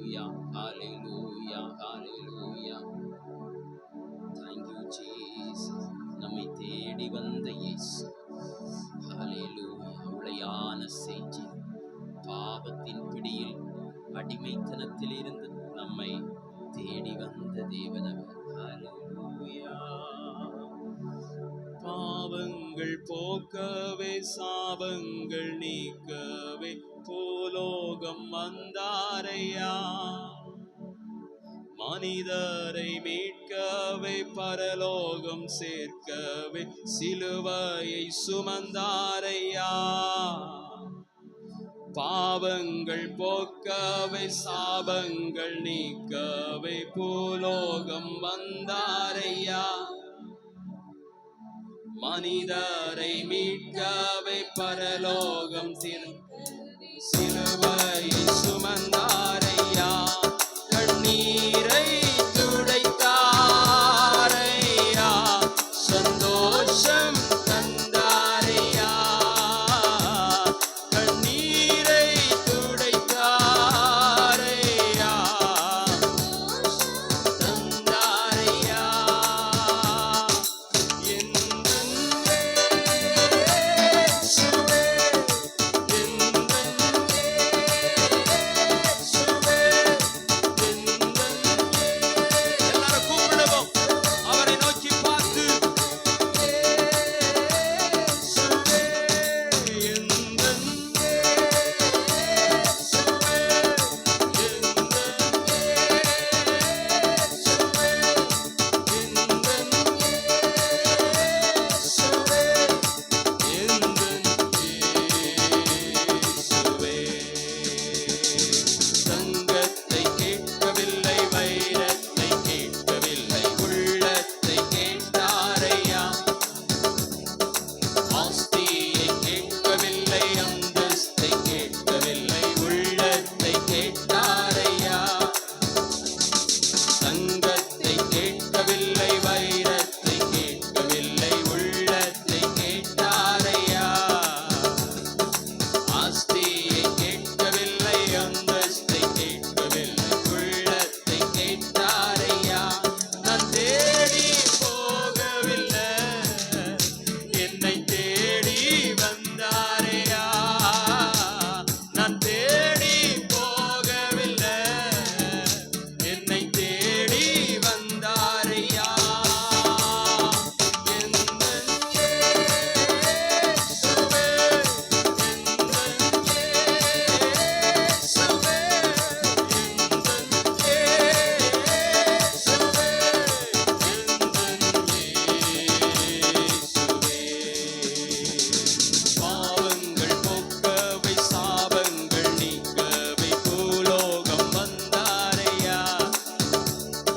Hallelujah, hallelujah, hallelujah. Thank you, Jesus. நம்மை தேடி வந்த இயேசு. Hallelujah. உளையான செய்தி, பாவத்தின் பிடியில் அடிமைத்தனத்தில் இருந்து நம்மை தேடி வந்த தேவனவர். Hallelujah. பாவங்கள் போக்கவே சாபங்கள் நீக்கவே பூலோகம் வந்தாரையா, மனிதரை மீட்கவே பரலோகம் சேர்க்கவே சிலுவையை சுமந்தாரையா. பாவங்கள் போக்கவே சாபங்கள் நீக்கவே பூலோகம் வந்தாரையா, மனிதரை மீட்கவே பரலோகம் சிலுவையை சுமந்தார்.